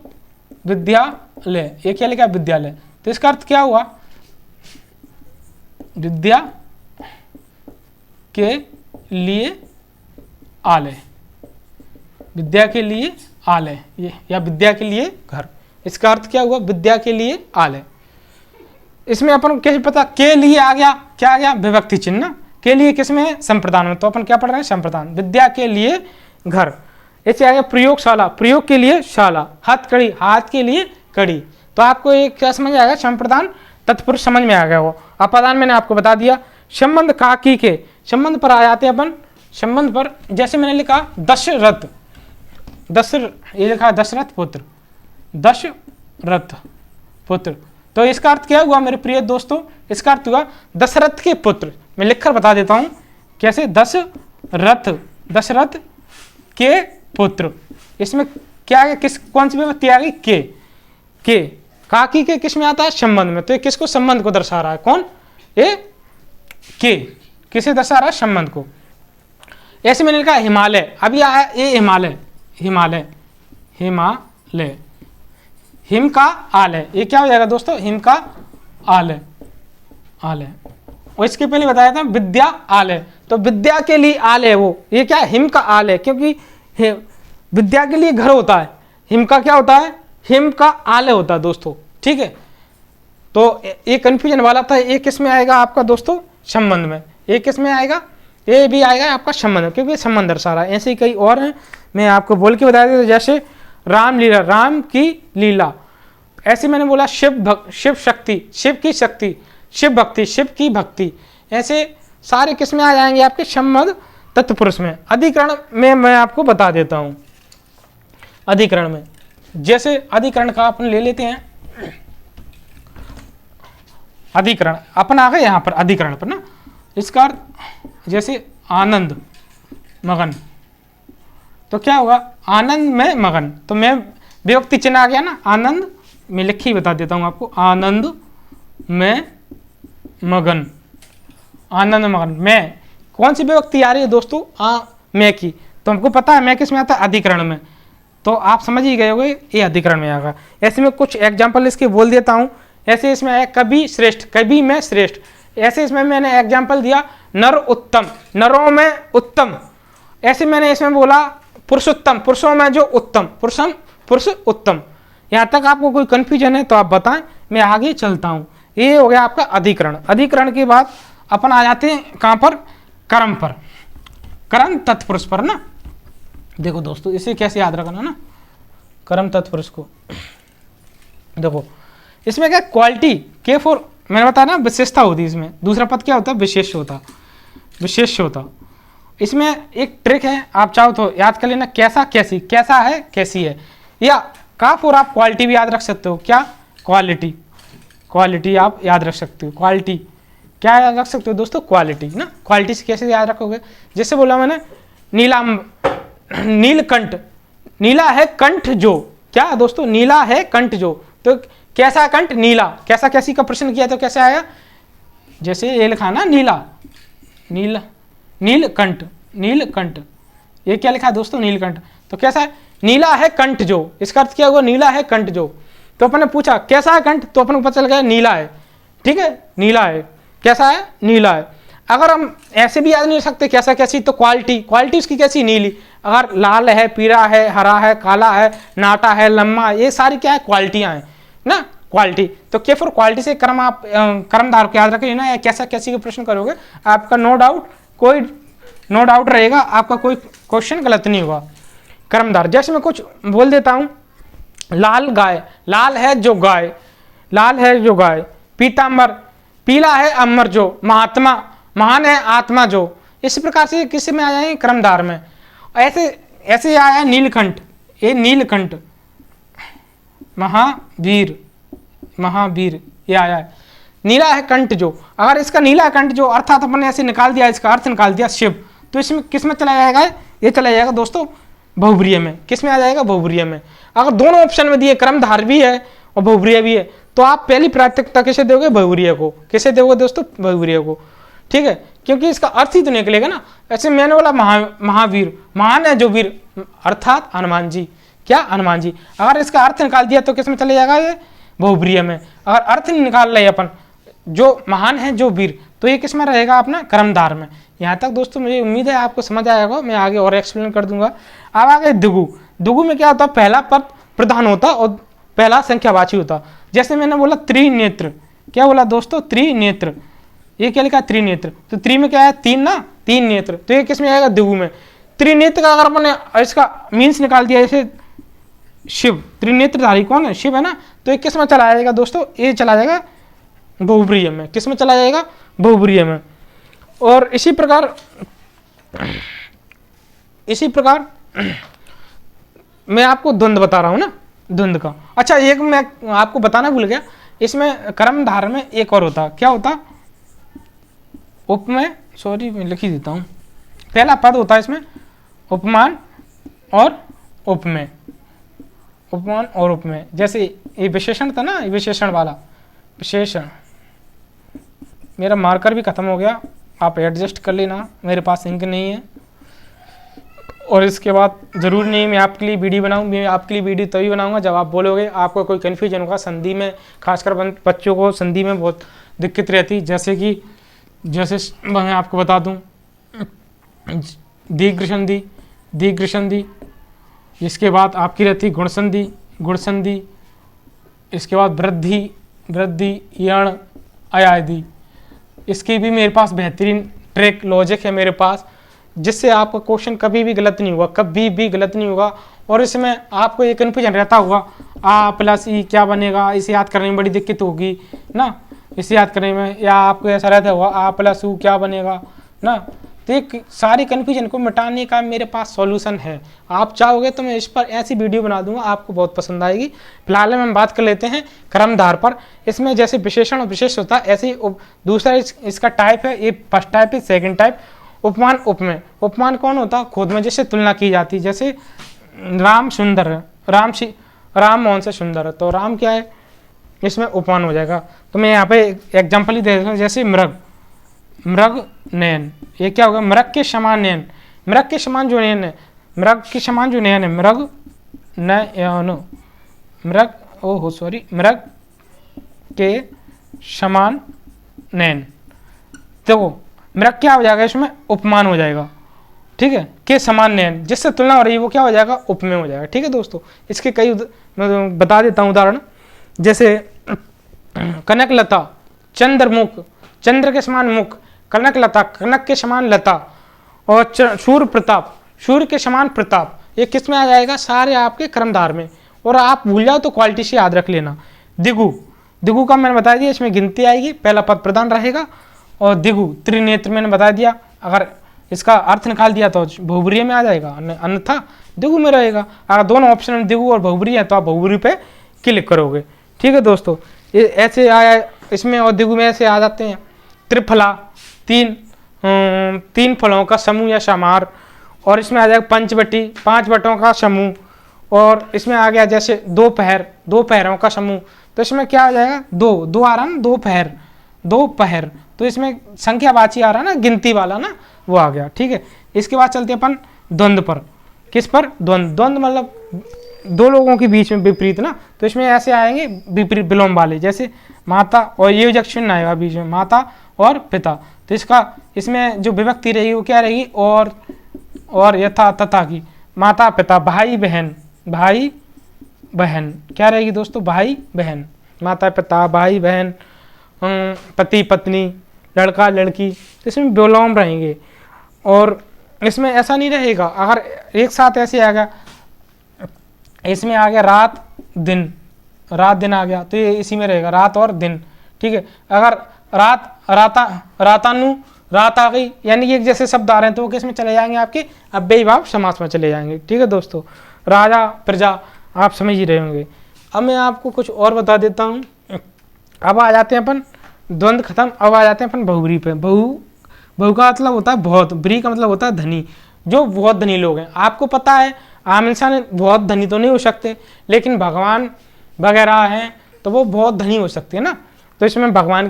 विद्यालय, ये क्या लिखा, विद्यालय। तो इसका अर्थ क्या हुआ, विद्या के लिए आलय, विद्या के लिए आलय, ये, या विद्या के लिए घर। इसका अर्थ क्या हुआ, विद्या के लिए आलय। इसमें अपन को कैसे पता, के लिए आ गया, क्या आ गया, विभक्ति चिन्ह। के लिए किसमें, संप्रदान में। तो अपन क्या पढ़ रहे हैं, संप्रदान, विद्या के लिए घर। ऐसे आएगा प्रयोगशाला, प्रयोग के लिए शाला, हथकड़ी, हाथ के लिए कड़ी। तो आपको ये क्या समझ आएगा, संप्रदान तत्पुरुष समझ में आ गया वो। अपादान मैंने आपको बता दिया। संबंध काकी के, संबंध पर आ जाते हैं अपन। संबंध पर जैसे मैंने लिखा दशरथ, ये लिखा दशरथ पुत्र, दशरथ पुत्र, तो इसका अर्थ क्या हुआ मेरे प्रिय दोस्तों, इसका अर्थ हुआ दशरथ के पुत्र। मैं लिखकर बता देता हूं कैसे, दशरथ, दशरथ के पुत्र। इसमें क्या है, किस कौन सी विभक्ति आ गई, के काकी के किस में आता है, संबंध में। तो ये किसको, संबंध को दर्शा रहा है, कौन, ये के किसे दर्शा रहा है, संबंध को। ऐसे मैंने लिखा हिमालय, अभी आया ये हिमालय, हिमालय, हिमालय, हिम का आलय, ये क्या हो जाएगा दोस्तों, हिम का आलय, आलय। और इसके पहले बताया था विद्या आलय, तो विद्या के लिए आलय वो, ये क्या है, हिम का आलय, क्योंकि विद्या के लिए घर होता है, हिम का क्या होता है, हिम का आलय होता है दोस्तों, ठीक है। तो ये कंफ्यूजन वाला था, ये किस में आएगा आपका दोस्तों, संबंध में। ये किस में आएगा, ये भी आएगा आपका संबंध, क्योंकि संबंध दर्शा रहा है। ऐसे ही कई और हैं, मैं आपको बोल के बता देता, जैसे राम लीला, राम की लीला। ऐसे मैंने बोला शिव शक्ति, शिव की शक्ति, शिव भक्ति, शिव की भक्ति। ऐसे सारे किस में आ जाएंगे आपके, संबंध तत्पुरुष में। अधिकरण में मैं आपको बता देता हूं, अधिकरण में जैसे अधिकरण का अपन ले लेते हैं, अधिकरण अपन आ गए यहां पर, अधिकरण पर ना, इसका अर्थ जैसे आनंद मगन, तो क्या होगा, आनंद में मगन, तो मैं विभक्ति चिन्ह आ गया ना, आनंद में लिखी बता देता हूं आपको, आनंद में मगन, आनंद मगन। मैं कौन सी विभक्ति आ रही है दोस्तों, मैं की, तो हमको पता है मैं किस में आता है, अधिकरण में। तो आप समझ ही गए होंगे ये अधिकरण में आएगा। ऐसे में कुछ एग्जाम्पल इसके बोल देता हूं। ऐसे इसमें आया कवि श्रेष्ठ, कवि में श्रेष्ठ। ऐसे इसमें मैंने एग्जाम्पल दिया नर उत्तम, नरों में उत्तम। ऐसे मैंने इसमें बोला पुरुषोत्तम, पुरुषों में जो उत्तम, पुरुष उत्तम। यहाँ तक आपको कोई कंफ्यूजन है तो आप बताएं, मैं आगे चलता हूँ। ये हो गया आपका अधिकरण। अधिकरण के बाद अपन आ जाते हैं कहाँ पर, कर्म पर, कर्म तत्पुरुष पर ना। देखो दोस्तों इसे कैसे याद रखना ना, कर्म तत्पुरुष को। देखो इसमें क्या क्वालिटी, के फॉर मैंने बताया ना विशेषता होती है इसमें। दूसरा पद क्या होता है, विशेष होता, विशेष होता। इसमें एक ट्रिक है, आप चाहो तो याद कर लेना, कैसा कैसी, कैसा है कैसी है, या का फॉर आप क्वालिटी भी याद रख सकते हो। क्या, क्वालिटी, क्वालिटी आप याद रख सकते हो। क्वालिटी क्या याद रख सकते हो दोस्तों, क्वालिटी ना। क्वालिटी से कैसे याद रखोगे, जैसे बोला मैंने नीलाम, नीलकंठ, नीला है कंठ जो, क्या दोस्तों, नीला है कंठ जो, तो कैसा कंठ, नीला। कैसा कैसी का प्रश्न किया तो कैसे आया, जैसे ये लिखा ना नीला, नीला, नीलकंठ, नीलकंठ। ये क्या लिखा है दोस्तों, नीलकंठ। तो कैसा है, नीला है कंठ जो, इसका अर्थ क्या हुआ, नीला है कंठ जो। तो अपन ने पूछा कैसा है कंठ, तो अपन को पता चल गया नीला है, ठीक है, नीला है। कैसा है, नीला है। अगर हम ऐसे भी याद नहीं रख सकते कैसा कैसी, तो क्वालिटी, क्वालिटी उसकी कैसी, नीली। अगर लाल है, पीला है, हरा है, काला है, नाटा है, लम्बा, ये सारी क्या है, क्वालिटियां हैं ना, क्वालिटी। तो के फॉर क्वालिटी से कर्म आप कर्मधार को याद रखें ना, या कैसा कैसी का प्रश्न करोगे आपका नो डाउट, कोई नो डाउट रहेगा, आपका कोई क्वेश्चन गलत नहीं होगा। कर्मधार जैसे मैं कुछ बोल देता हूं, लाल गाय, लाल है जो गाय, लाल है जो गाय। पीतांबर, पीला है अमर जो, महात्मा, महान है आत्मा जो। इसी प्रकार से किसी में आ जाएंगे, कर्मधार में। ऐसे ऐसे आया नीलकंठ, ये नीलकंठ, महावीर, महावीर, ये आया है। नीला है कंठ जो, अगर इसका नीला कंठ जो अर्थात अपन ने ऐसे निकाल दिया, इसका अर्थ निकाल दिया शिव, तो इसमें किस में चला जाएगा, ये चला जाएगा दोस्तों बहुब्रीय में। किस में आ जाएगा, बहुब्रीय में। अगर दोनों ऑप्शन में दिए, कर्मधार भी है और बहुब्रीय भी है, तो आप पहली प्राथमिकता किसे दोगे, बहुब्रीय को। किसे दोगे दोस्तों, बहुब्रीय को, ठीक है, क्योंकि इसका अर्थ ही तो निकलेगा ना। ऐसे मैंने बोला महावीर, महान है जो वीर, अर्थात हनुमान जी। क्या, हनुमान जी। अगर इसका अर्थ निकाल दिया तो किस में चले जाएगा, ये बहुब्रीय में। अगर अर्थ नहीं निकाल रहे अपन, जो महान है जो वीर, तो ये किस में रहेगा, अपना कर्मधार में। यहाँ तक दोस्तों मुझे उम्मीद है आपको समझ आएगा, मैं आगे और एक्सप्लेन कर दूंगा। अब आगे दुगु, दुगु में क्या होता है, पहला पद प्रधान होता और पहला संख्यावाची होता। जैसे मैंने बोला त्रिनेत्र, क्या बोला दोस्तों, त्रिनेत्र। ये क्या लिखा, त्रिनेत्र, तो त्रि में क्या है, तीन ना, तीन नेत्र, तो ये किस में आएगा, दुगु में। त्रिनेत्र का अगर अपने इसका मीन्स निकाल दिया, जैसे शिव, त्रिनेत्रधारी कौन है? शिव है ना। तो ये किस में चला जाएगा दोस्तों? ये चला जाएगा बहुब्रीहि में। किस में चला जाएगा? बहुब्रीहि में। और इसी प्रकार मैं आपको द्वंद्व बता रहा हूं ना, द्वंद्व का। अच्छा, एक मैं आपको बताना भूल गया, इसमें कर्मधार में एक और होता, क्या होता? उपमेय, सॉरी मैं लिख ही देता हूं। पहला पद होता है इसमें उपमान और उपमेय, उपमान और उपमेय। जैसे ये विशेषण था ना, ये विशेषण वाला विशेषण, मेरा मार्कर भी खत्म हो गया, आप एडजस्ट कर लेना, मेरे पास इंक नहीं है। और इसके बाद ज़रूरी नहीं मैं आपके लिए वीडियो बनाऊं, मैं आपके लिए वीडियो तभी बनाऊंगा जब आप बोलोगे। आपको कोई कन्फ्यूजन होगा संधि में, खासकर बच्चों को संधि में बहुत दिक्कत रहती, जैसे मैं आपको बता दूं, दीर्घ संधि, दीर्घ संधि, इसके बाद आपकी रहती गुण संधि, गुण संधि, इसके बाद वृद्धि, वृद्धि, यण, अयादि। इसकी भी मेरे पास बेहतरीन ट्रिक लॉजिक है मेरे पास, जिससे आपका क्वेश्चन कभी भी गलत नहीं होगा, कभी भी गलत नहीं होगा। और इसमें आपको एक कन्फ्यूजन रहता होगा, आ प्लस ई क्या बनेगा, इसे याद करने में बड़ी दिक्कत होगी ना, इसे याद करने में, या आपको ऐसा रहता होगा आ प्लस ऊ क्या बनेगा ना। तो एक सारी कन्फ्यूजन को मिटाने का मेरे पास सॉल्यूशन है। आप चाहोगे तो मैं इस पर ऐसी वीडियो बना दूंगा, आपको बहुत पसंद आएगी। फिलहाल हम बात कर लेते हैं क्रमधार पर। इसमें जैसे विशेषण और विशेष होता है, ऐसे ही दूसरा इसका टाइप है, ये फर्स्ट टाइप है, सेकंड टाइप उपमान उपमेय। उपमान कौन होता है? खुद में जिससे तुलना की जाती है। जैसे राम सुंदर है, राम मोहन से सुंदर है, तो राम क्या है? इसमें उपमान हो जाएगा। तो मैं यहाँ पे एग्जाम्पल ही दे देता हूँ, जैसे मृग, मृग नयन, ये क्या होगा? मृग के समान नयन, मृग के समान जो नयन है, मृग के समान जो नयन है, मृग नयन, मृग, ओहो सॉरी, मृग के समान नयन। देखो मृग क्या हो जाएगा? इसमें उपमान हो जाएगा, ठीक है। के समान नयन, जिससे तुलना हो रही है वो क्या हो जाएगा? उपमेय हो जाएगा, ठीक है दोस्तों। इसके कई मैं बता देता हूँ उदाहरण, जैसे कनकलता, चंद्रमुख, चंद्र के समान मुख, कनकलता, कनक के समान लता, और सूर्य प्रताप, सूर्य के समान प्रताप। ये किस में आ जाएगा? सारे आपके क्रमधार में। और आप भूल जाओ तो क्वालिटी से याद रख लेना। दिगु, दिगु का मैंने बता दिया, इसमें गिनती आएगी, पहला पद प्रधान रहेगा। और दिगु, त्रिनेत्र मैंने बता दिया, अगर इसका अर्थ निकाल दिया तो बहुब्रीहि में आ जाएगा, अन्यथा दिगु में रहेगा। अगर दोनों ऑप्शन में दिगु और बहुब्रीहि है तो आप बहुब्रीहि पे क्लिक करोगे, ठीक है दोस्तों। ये ऐसे आया इसमें, और दिगु में ऐसे आ जाते हैं त्रिफला, तीन फलों का समूह या समार। और इसमें आ जाएगा पंचवटी, 5 बटों का समूह। और इसमें आ गया जैसे दोपहर, 2 पहरों का समूह। तो इसमें क्या आ जाएगा? दो आ रहा ना, दोपहर, 2 पहर। तो इसमें संख्यावाची आ रहा ना, गिनती वाला ना, वो आ गया, ठीक है। इसके बाद चलते अपन द्वंद्व पर। किस पर? द्वंद्व। द्वंद्व मतलब दो लोगों के बीच में विपरीत ना, तो इसमें ऐसे आएंगे विपरीत विलोम वाले, जैसे माता, और ये चिन्ह आएगा बीच में, माता और पिता। तो इसमें जो विभक्ति रहेगी वो क्या रहेगी? और यथा तथा की। माता पिता, भाई बहन, भाई बहन क्या रहेगी दोस्तों? भाई बहन, माता पिता, भाई बहन, पति पत्नी, लड़का लड़की। तो इसमें विलोम रहेंगे। और इसमें ऐसा नहीं रहेगा, अगर एक साथ ऐसे आ गया, इसमें आ गया रात दिन, रात दिन आ गया, तो ये इसी में रहेगा, रात और दिन, ठीक है। अगर रातानु, रात आ गई, यानी एक जैसे शब्द आ रहे हैं तो वो किस में चले जाएंगे? आपके अव्ययीभाव समास में चले जाएंगे, ठीक है दोस्तों। राजा प्रजा, आप समझ ही रहे होंगे। अब मैं आपको कुछ और बता देता हूँ। अब आ जाते हैं अपन, द्वंद्व खत्म, अब आ जाते हैं अपन बहुब्रीहि पे। बहु का मतलब होता है बहुत, ब्री का मतलब होता है धनी, जो बहुत धनी लोग हैं। आपको पता है आम इंसान बहुत धनी तो नहीं हो सकते, लेकिन भगवान वगैरह हैं तो वो बहुत धनी हो सकते हैं ना। तो इसमें भगवान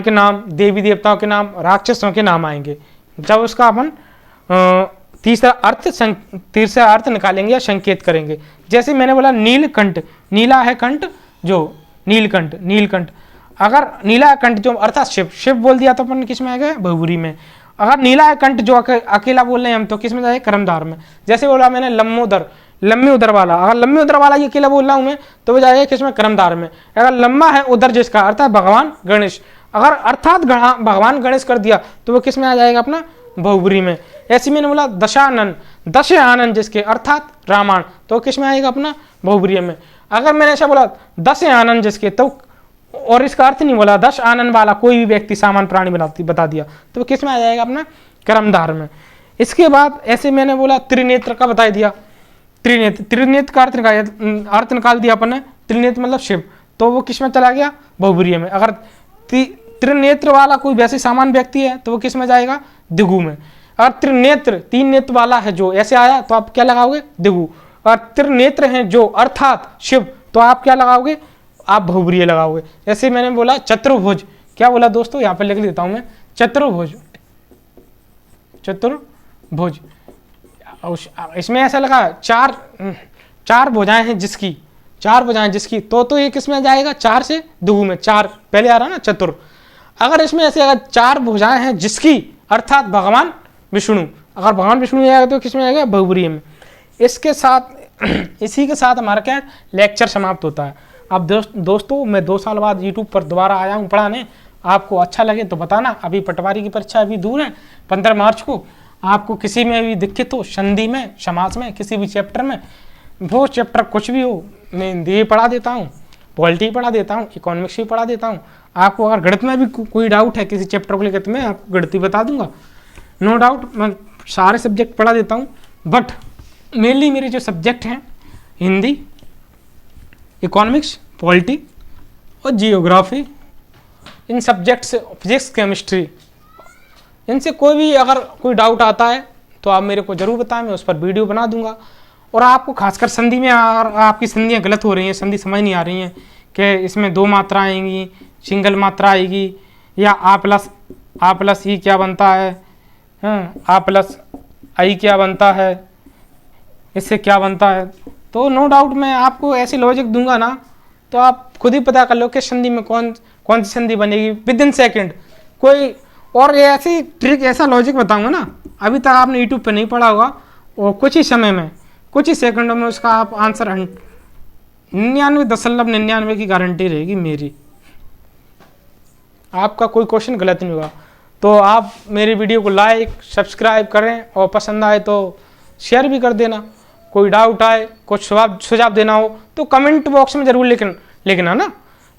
के नाम, देवी देवताओं के नाम, राक्षसों के नाम आएंगे। जब उसका अपन तीसरा अर्थ निकालेंगे या संकेत करेंगे। जैसे मैंने बोला नीलकंठ, नीला है कंठ, जो नीलकंठ, अगर नीला कंठ जो अर्थात शिव बोल दिया तो अपन किस में आएगा? बहुब्रीहि में। अगर नीला है कंठ जो अकेला बोल रहे हैं हम, तो किस में जाएगा? क्रमधार में। जैसे बोला मैंने लम्बोदर, लम्बे उदर वाला, अगर लम्बे उदर वाला ये अकेला बोल रहा हूँ मैं, तो वो जाएगा किस में? क्रमधार में। अगर लम्बा है उदर जिसका, अर्थात भगवान गणेश, अगर अर्थात भगवान गणेश कर दिया तो वो किस में आ जाएगा? अपना बहुब्री में। ऐसे मैंने बोला दशानन, दश आनंद जिसके अर्थात रामायण, तो किस में आएगा अपना बहुब्री में। अगर मैंने ऐसा बोला 10 आनंद जिसके, तो और इसका अर्थ नहीं बोला 10 आनंद वाला कोई भी व्यक्ति सामान्य प्राणी बता दिया, तो किस में आ जाएगा अपना कर्मधार में। इसके बाद ऐसे मैंने बोला त्रिनेत्र का बता दिया, त्रिनेत्र, त्रिनेत्र का अर्थ निकाल दिया अपन ने, त्रिनेत्र मतलब शिव, तो वो किस में चला गया बहुब्री में। अगर त्रिनेत्र वाला कोई वैसे सामान्य व्यक्ति है तो वो किस में जाएगा दिगु में। अगर त्रिनेत्र 3 नेत्र वाला है जो ऐसे आया तो आप क्या लगाओगे दिगु, और त्रिनेत्र हैं जो अर्थात शिव, तो आप क्या लगाओगे आप बहुब्री लगाओगे। ऐसे मैंने बोला चतुर्भुज, क्या बोला दोस्तों यहाँ पर लिख देता हूं मैं, चतुर्भुज, चतुर्भुज। इसमें ऐसा लगा चार भुजाएं हैं जिसकी, 4 भुजाएं जिसकी, तो ये किस में जाएगा 4 से दिगु में, 4 पहले आ रहा ना चतुर। अगर इसमें ऐसे अगर 4 भुजाएं हैं जिसकी अर्थात भगवान विष्णु, अगर भगवान विष्णु आएगा तो किस में आएगा बहुब्री में। इसके साथ इसी के साथ हमारा क्या लेक्चर समाप्त होता है। अब दोस्तों मैं 2 साल बाद यूट्यूब पर दोबारा आया हूँ पढ़ाने, आपको अच्छा लगे तो बताना। अभी पटवारी की परीक्षा अभी दूर है, 15 मार्च को। आपको किसी में भी दिक्कत हो, संधि में, समास में, किसी भी चैप्टर में, वो चैप्टर कुछ भी हो, मैं हिंदी पढ़ा देता हूँ, पॉलिटी पढ़ा देता हूँ, इकोनॉमिक्स भी पढ़ा देता हूँ। आपको अगर गणित में भी कोई डाउट है किसी चैप्टर को लेकर तो मैं आपको गणित बता दूंगा, नो डाउट। मैं सारे सब्जेक्ट पढ़ा देता हूँ, बट मेनली मेरे जो सब्जेक्ट हैं हिंदी, इकोनॉमिक्स, पॉलिटी और जियोग्राफी, इन सब्जेक्ट से फिजिक्स, केमिस्ट्री, इनसे कोई भी अगर कोई डाउट आता है तो आप मेरे को ज़रूर बताएं, मैं उस पर वीडियो बना दूंगा। और आपको खासकर संधि में आपकी संधियाँ गलत हो रही हैं, संधि समझ नहीं आ रही हैं कि इसमें 2 मात्रा आएंगी, सिंगल मात्रा आएगी, या आ प्लस ई क्या बनता है, आ प्लस आई क्या बनता है, इससे क्या बनता है, तो नो डाउट मैं आपको ऐसी लॉजिक दूंगा ना, तो आप खुद ही पता कर लो कि संधि में कौन सी संधि बनेगी विद इन सेकेंड। कोई और ऐसी ट्रिक, ऐसा लॉजिक बताऊंगा ना, अभी तक आपने यूट्यूब पे नहीं पढ़ा होगा, और कुछ ही समय में, कुछ ही सेकंडों में उसका आप आंसर 99.99 की गारंटी रहेगी मेरी, आपका कोई क्वेश्चन गलत नहीं होगा। तो आप मेरी वीडियो को लाइक सब्सक्राइब करें, और पसंद आए तो शेयर भी कर देना। कोई डाउट आए, कुछ सुझाव देना हो तो कमेंट बॉक्स में ज़रूर लिखना ना।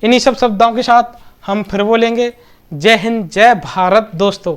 इन्हीं सब शब्दों के साथ हम फिर बोलेंगे जय हिंद, जय भारत दोस्तों।